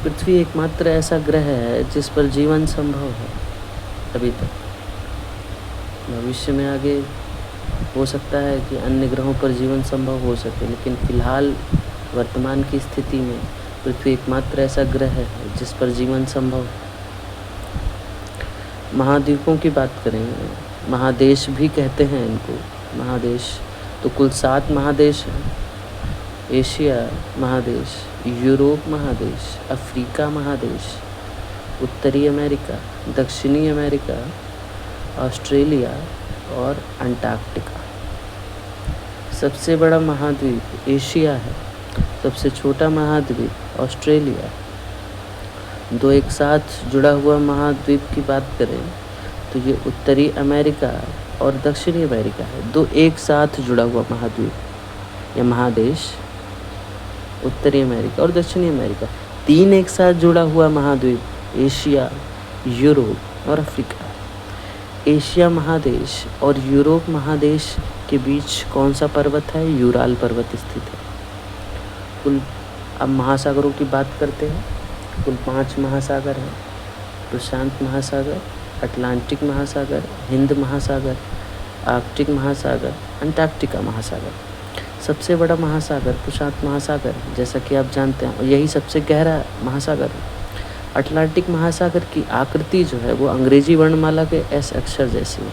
पृथ्वी एकमात्र ऐसा ग्रह है जिस पर जीवन संभव है अभी तक। भविष्य में आगे हो सकता है कि अन्य ग्रहों पर जीवन संभव हो सके, लेकिन फ़िलहाल वर्तमान की स्थिति में पृथ्वी एकमात्र ऐसा ग्रह है जिस पर जीवन संभव है। महाद्वीपों की बात करें, महादेश भी कहते हैं इनको। महादेश तो कुल 7 महादेश हैं। एशिया महादेश, यूरोप महादेश, अफ्रीका महादेश, उत्तरी अमेरिका, दक्षिणी अमेरिका, ऑस्ट्रेलिया और अंटार्कटिका। सबसे बड़ा महाद्वीप एशिया है। सबसे छोटा महाद्वीप ऑस्ट्रेलिया। दो एक साथ जुड़ा हुआ महाद्वीप की बात करें तो ये उत्तरी अमेरिका और दक्षिणी अमेरिका है। दो एक साथ जुड़ा हुआ महाद्वीप या महादेश उत्तरी अमेरिका और दक्षिणी अमेरिका। 3 एक साथ जुड़ा हुआ महाद्वीप एशिया, यूरोप और अफ्रीका। एशिया महादेश और यूरोप महादेश के बीच कौन सा पर्वत है? यूराल पर्वत स्थित है। कुल अब महासागरों की बात करते हैं। कुल 5 महासागर हैं। प्रशांत महासागर, अटलांटिक महासागर, हिंद महासागर, आर्कटिक महासागर, अंटार्कटिका महासागर। सबसे बड़ा महासागर प्रशांत महासागर है, जैसा कि आप जानते हैं, और यही सबसे गहरा महासागर है। अटलांटिक महासागर की आकृति जो है वो अंग्रेजी वर्णमाला के एस अक्षर जैसी है।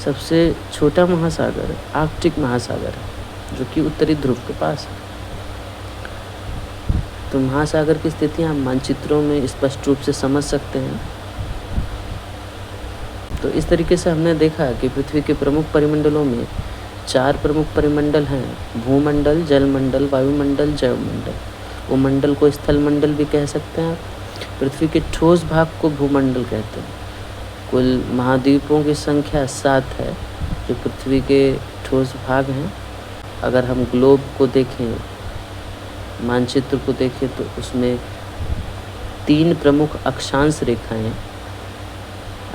सबसे छोटा महासागर आर्कटिक महासागर है, जो कि उत्तरी ध्रुव के पास है। तो महासागर की स्थिति आप मानचित्रों में स्पष्ट रूप से समझ सकते हैं। तो इस तरीके से हमने देखा कि पृथ्वी के प्रमुख परिमंडलों में 4 प्रमुख परिमंडल हैं: भूमंडल, जलमंडल, वायुमंडल, जैवमंडल। वो मंडल को स्थल मंडल भी कह सकते हैं आप। पृथ्वी के ठोस भाग को भूमंडल कहते हैं। कुल महाद्वीपों की संख्या 7 है जो पृथ्वी के ठोस भाग हैं। अगर हम ग्लोब को देखें, मानचित्र को देखें, तो उसमें 3 प्रमुख अक्षांश रेखाएं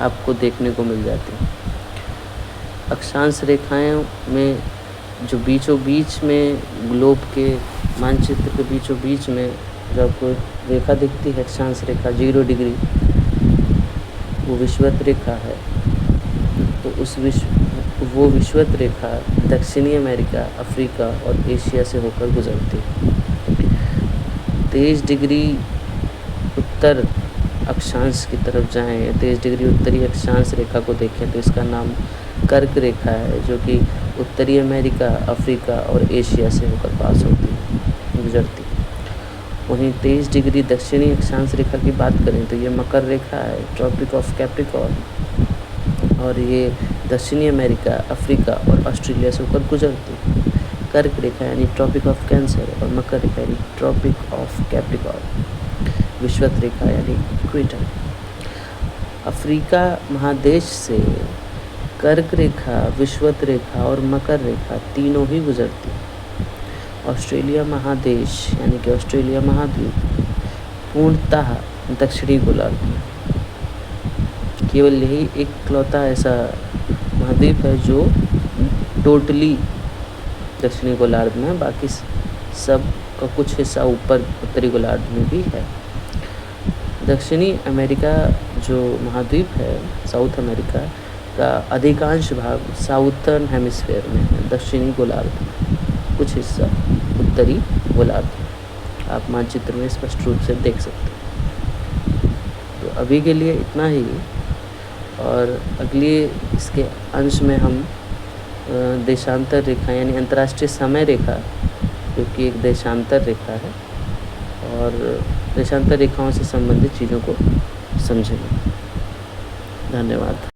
आपको देखने को मिल जाती हैं। अक्षांश रेखाएं में जो बीचों बीच में ग्लोब के मानचित्र के बीचों बीच में जो आपको रेखा दिखती है, अक्षांश रेखा 0 डिग्री, वो विषुवत रेखा है। तो वो विषुवत रेखा दक्षिणी अमेरिका, अफ्रीका और एशिया से होकर गुजरती है। 23 डिग्री उत्तर अक्षांश की तरफ जाएं, 23 डिग्री उत्तरी अक्षांश रेखा को देखें तो इसका नाम कर्क रेखा है, जो कि उत्तरी अमेरिका, अफ्रीका और एशिया से होकर पास होती है, गुजरती है। वहीं 23 डिग्री दक्षिणी अक्षांश रेखा की बात करें तो ये मकर रेखा है, ट्रॉपिक ऑफ कैप्रिकॉर्न, और ये दक्षिणी अमेरिका, अफ्रीका और ऑस्ट्रेलिया से होकर गुजरती है। कर्क रेखा यानी ट्रॉपिक ऑफ कैंसर और मकर रेखा यानी ट्रॉपिक ऑफ कैप्रिकॉर्न, विषुवत रेखा यानी इक्वेटर। अफ्रीका महादेश से कर्क रेखा, विषुवत रेखा और मकर रेखा तीनों ही गुजरती है। ऑस्ट्रेलिया महादेश यानी कि ऑस्ट्रेलिया महाद्वीप पूर्णतः दक्षिणी गोलार्ध में। केवल यही एकलौता ऐसा महाद्वीप है जो टोटली दक्षिणी गोलार्ध में, बाकी सब का कुछ हिस्सा ऊपर उत्तरी गोलार्ध में भी है। दक्षिणी अमेरिका जो महाद्वीप है, साउथ अमेरिका का अधिकांश भाग साउथर्न हेमिस्फेयर में है, दक्षिणी गोलार्ध में, कुछ हिस्सा उत्तरी गोलार्ध में। आप मानचित्र में स्पष्ट रूप से देख सकते हैं। तो अभी के लिए इतना ही, और अगले इसके अंश में हम देशांतर रेखा यानी अंतर्राष्ट्रीय समय रेखा, जो कि एक देशांतर रेखा है, और देशांतर रेखाओं से संबंधित चीज़ों को समझेंगे। धन्यवाद।